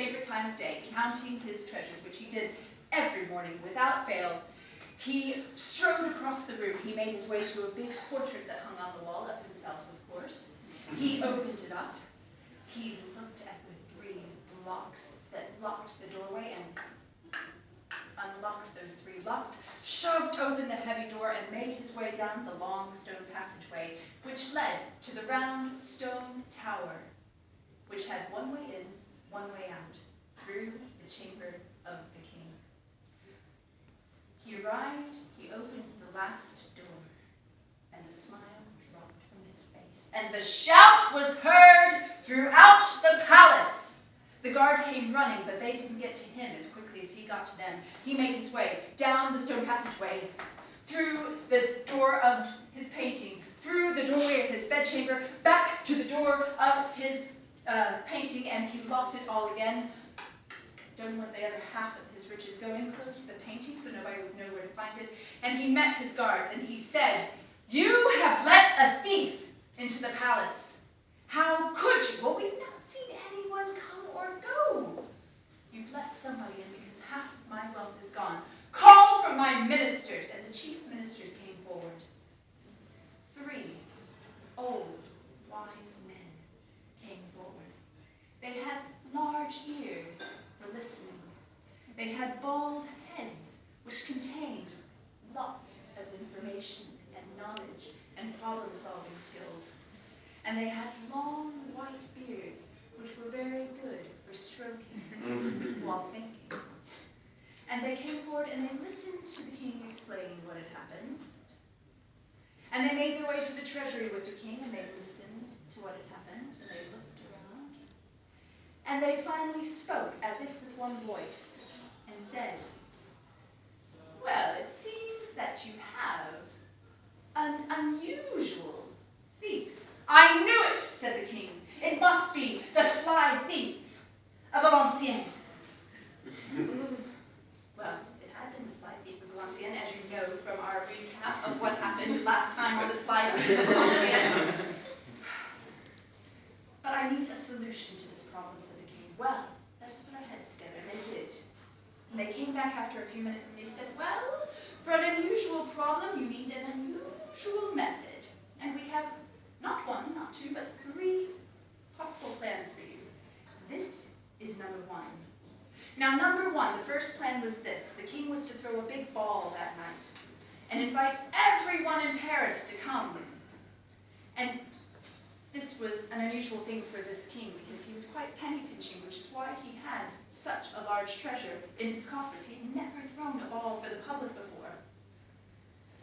favorite time of day, counting his treasures, which he did every morning without fail, he strode across the room. He made his way to a big portrait that hung on the wall of himself, of course. He opened it up. He looked at the 3 locks that locked the doorway and unlocked those 3 locks, shoved open the heavy door, and made his way down the long stone passageway, which led to the round stone tower, which had one way in, one way out, through the chamber of the king. He arrived, he opened the last door, and the smile dropped from his face, and the shout was heard throughout the palace. The guard came running, but they didn't get to him as quickly as he got to them. He made his way down the stone passageway, through the door of his painting, through the doorway of his bedchamber, back to the door of his painting, and he locked it all again. Don't let the other half of his riches go in close to the painting so nobody would know where to find it. And he met his guards, and he said, "You have let a thief into the palace. How could you? Well, we've not seen anyone come or go. You've let somebody in because half of my wealth is gone. Call for my ministers." And the chief ministers came forward. 3 old, wise men came forward. They had large ears for listening. They had bald heads which contained lots of information and knowledge and problem-solving skills. And they had long white beards which were very good for stroking while thinking. And they came forward and they listened to the king explain what had happened. And they made their way to the treasury with the king, and they listened to what had happened, and they looked around. And they finally spoke, as if with one voice, and said, "Well, it seems that you have an unusual thief." "I knew it," said the king. "It must be the sly thief of Valenciennes." Well, it had been the sly thief of Valenciennes, as you know from our recap of what happened last time on the sly thief of Valenciennes. "But I need a solution to this problem," said the king. "Well, let us put our heads together." And they did. And they came back after a few minutes and they said, "Well, for an unusual problem, you need an unusual method. And we have not 1, not 2, but 3 possible plans for you. This is number 1. Now, number 1, the first plan was this. The king was to throw a big ball that night and invite everyone in Paris to come. And this was an unusual thing for this king because he was quite penny-pinching, which is why he had such a large treasure in his coffers. He had never thrown a ball for the public before.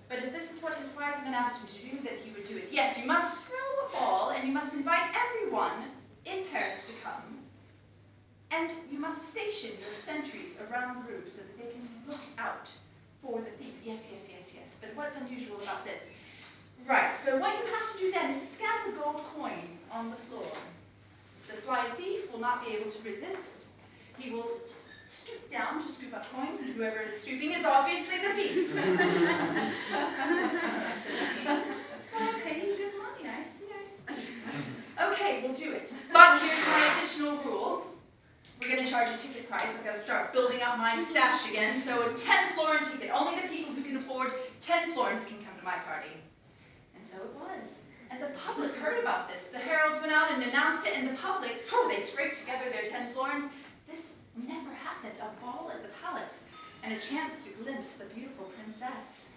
But if this is what his wise men asked him to do, then he would do it. Yes, you must throw a ball, and you must invite everyone in Paris to come. And you must station your sentries around the room so that they can look out for the thief. Yes. But what's unusual about this? Right, so what you have to do then is scatter gold coins on the floor. The sly thief will not be able to resist. He will stoop down to scoop up coins, and whoever is stooping is obviously the thief. That's why I pay you good money. Nice. Okay, we'll do it. But here's my additional rule. We're going to charge a ticket price. I've got to start building up my stash again. So a 10-florin ticket. Only the people who can afford 10 florins can come to my party. And so it was. And the public heard about this. The heralds went out and announced it, and the public, they scraped together their 10 florins. This never happened. A ball at the palace, and a chance to glimpse the beautiful princess.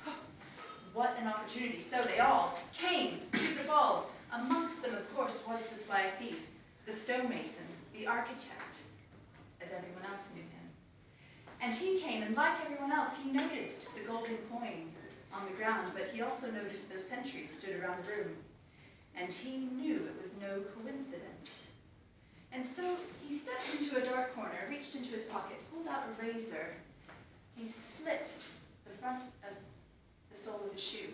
What an opportunity. So they all came to the ball. Amongst them, of course, was the sly thief, the stonemason, the architect, as everyone else knew him. And he came, and like everyone else, he noticed the golden coins on the ground, but he also noticed those sentries stood around the room. And he knew it was no coincidence. And so he stepped into a dark corner, reached into his pocket, pulled out a razor. He slit the front of the sole of his shoe,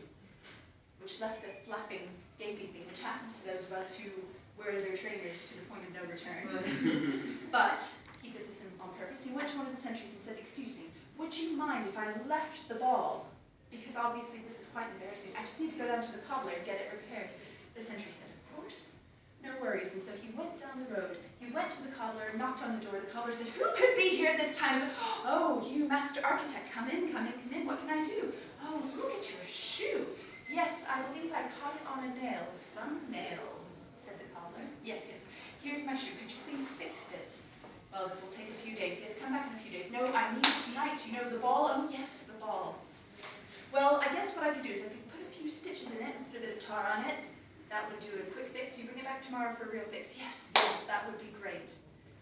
which left a flapping, gaping thing, which happens to those of us who wear their trainers to the point of no return. But he did this on purpose. He went to one of the sentries and said, "Excuse me, would you mind if I left the ball? Because obviously this is quite embarrassing. I just need to go down to the cobbler and get it repaired." The sentry said, "Of course. No worries. And so he went down the road. He went to the cobbler, knocked on the door. The cobbler said, "Who could be here this time? Oh, you, master architect, come in, come in, come in. What can I do? Oh, look at your shoe. Yes, I believe I caught it on a nail." "Some nail," said the cobbler. "Yes, yes. Here's my shoe. Could you please fix it?" "Well, this will take a few days." "Yes, come back in a few days." "No, I need it tonight. You know the ball?" "Oh, yes, the ball." "Well, I guess what I could do is I could put a few stitches in it and put a bit of tar on it. That would do a quick fix. You bring it back tomorrow for a real fix." "Yes, yes, that would be great."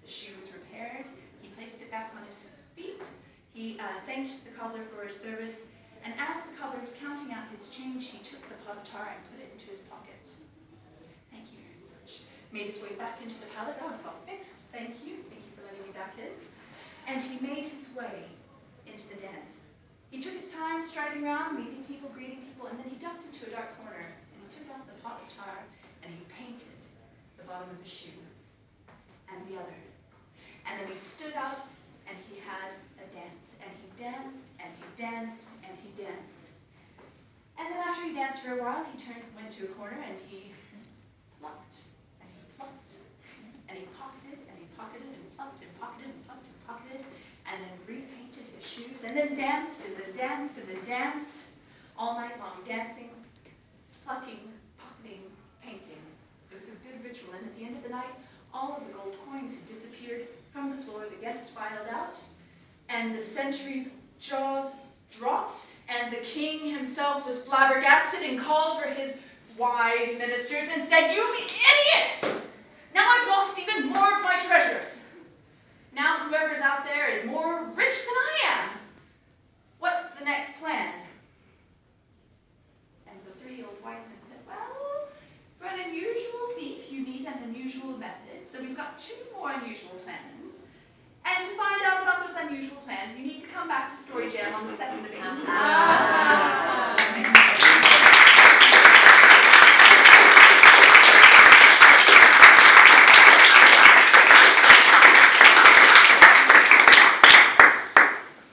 The shoe was repaired. He placed it back on his feet. He thanked the cobbler for his service. And as the cobbler was counting out his change, he took the pot of tar and put it into his pocket. "Thank you very much." Made his way back into the palace. "Oh, it's all fixed. Thank you. Thank you for letting me back in." And he made his way into the dance. He took his time striding around, meeting people, greeting people, and then he ducked into a dark corner, and he took out the pot of tar, and he painted the bottom of the shoe, and the other. And then he stood out, and he had a dance, and he danced, and he danced, and he danced. And then after he danced for a while, he went to a corner, and he plucked, and he plucked, and he pocketed, and he pocketed, and plucked, and pocketed, and plucked, and pocketed, and then repainted his shoes, and then danced, and then danced, and then danced, all night long, dancing, plucking, pocketing, painting. It was a good ritual, and at the end of the night, all of the gold coins had disappeared from the floor. The guests filed out, and the sentry's jaws dropped, and the king himself was flabbergasted and called for his wise ministers and said, "You idiots! Now I've lost even more of my treasure. Now whoever's out there is more rich than I am. What's the next plan?" And the three old wise men said, "Well, for an unusual thief, you need an unusual method. So we've got 2 more unusual plans. And to find out about those unusual plans, you need to come back to Story Jam on the 2nd of April."